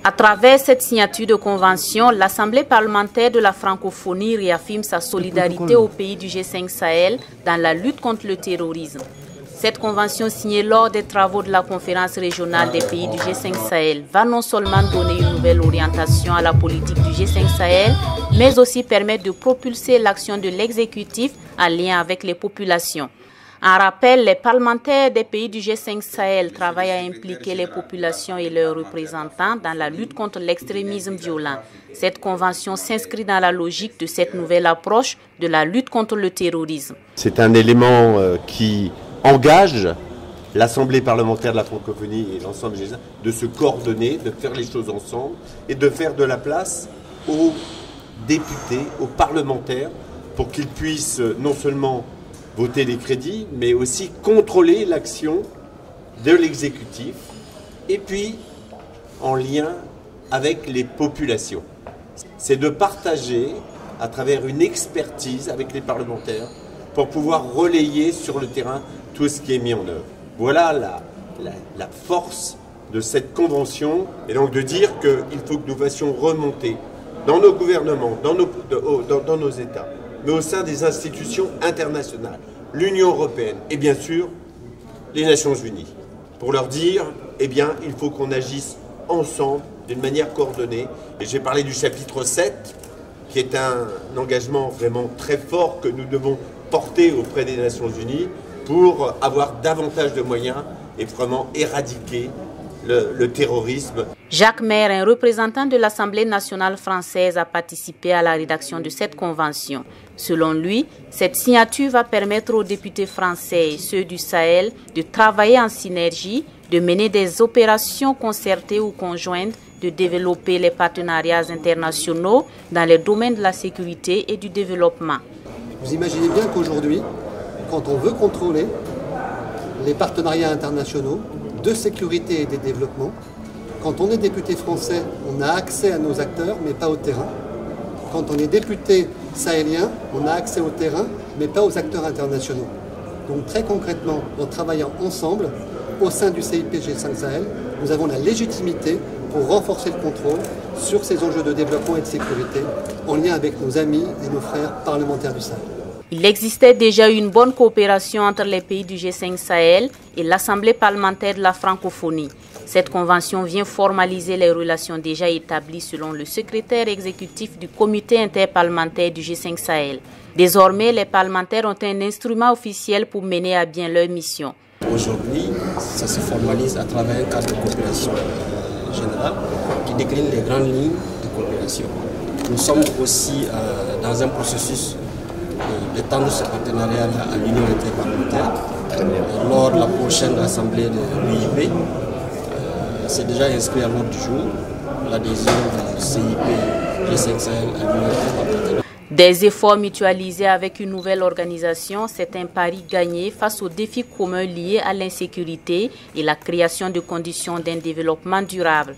À travers cette signature de convention, l'Assemblée parlementaire de la francophonie réaffirme sa solidarité aux pays du G5 Sahel dans la lutte contre le terrorisme. Cette convention signée lors des travaux de la conférence régionale des pays du G5 Sahel va non seulement donner une nouvelle orientation à la politique du G5 Sahel, mais aussi permettre de propulser l'action de l'exécutif en lien avec les populations. En rappel, les parlementaires des pays du G5 Sahel travaillent à impliquer les populations et leurs représentants dans la lutte contre l'extrémisme violent. Cette convention s'inscrit dans la logique de cette nouvelle approche de la lutte contre le terrorisme. C'est un élément qui engage l'Assemblée parlementaire de la francophonie et l'ensemble des G5 de se coordonner, de faire les choses ensemble et de faire de la place aux députés, aux parlementaires, pour qu'ils puissent non seulement voter les crédits, mais aussi contrôler l'action de l'exécutif, et puis en lien avec les populations. C'est de partager à travers une expertise avec les parlementaires pour pouvoir relayer sur le terrain tout ce qui est mis en œuvre. Voilà la force de cette convention, et donc de dire qu'il faut que nous fassions remonter dans nos gouvernements, dans nos États, mais au sein des institutions internationales, l'Union européenne et bien sûr les Nations Unies, pour leur dire, eh bien, il faut qu'on agisse ensemble, d'une manière coordonnée. Et j'ai parlé du chapitre 7, qui est un engagement vraiment très fort que nous devons porter auprès des Nations Unies pour avoir davantage de moyens et vraiment éradiquer le terrorisme. Jacques Maire, un représentant de l'Assemblée nationale française, a participé à la rédaction de cette convention. Selon lui, cette signature va permettre aux députés français et ceux du Sahel de travailler en synergie, de mener des opérations concertées ou conjointes, de développer les partenariats internationaux dans les domaines de la sécurité et du développement. Vous imaginez bien qu'aujourd'hui, quand on veut contrôler les partenariats internationaux de sécurité et de développement, quand on est député français, on a accès à nos acteurs, mais pas au terrain. Quand on est député sahélien, on a accès au terrain, mais pas aux acteurs internationaux. Donc très concrètement, en travaillant ensemble, au sein du CIP G5 Sahel, nous avons la légitimité pour renforcer le contrôle sur ces enjeux de développement et de sécurité, en lien avec nos amis et nos frères parlementaires du Sahel. Il existait déjà une bonne coopération entre les pays du G5 Sahel et l'Assemblée parlementaire de la francophonie. Cette convention vient formaliser les relations déjà établies selon le secrétaire exécutif du comité interparlementaire du G5 Sahel. Désormais, les parlementaires ont un instrument officiel pour mener à bien leur mission. Aujourd'hui, ça se formalise à travers un cadre de coopération générale qui décline les grandes lignes de coopération. Nous sommes aussi dans un processus d'étendre ce partenariat à l'Union interparlementaire. Lors de la prochaine assemblée de l'UIP, c'est déjà inscrit à l'ordre du jour l'adhésion du CIP G5 Sahel à l'Union interparlementaire. Des efforts mutualisés avec une nouvelle organisation, c'est un pari gagné face aux défis communs liés à l'insécurité et la création de conditions d'un développement durable.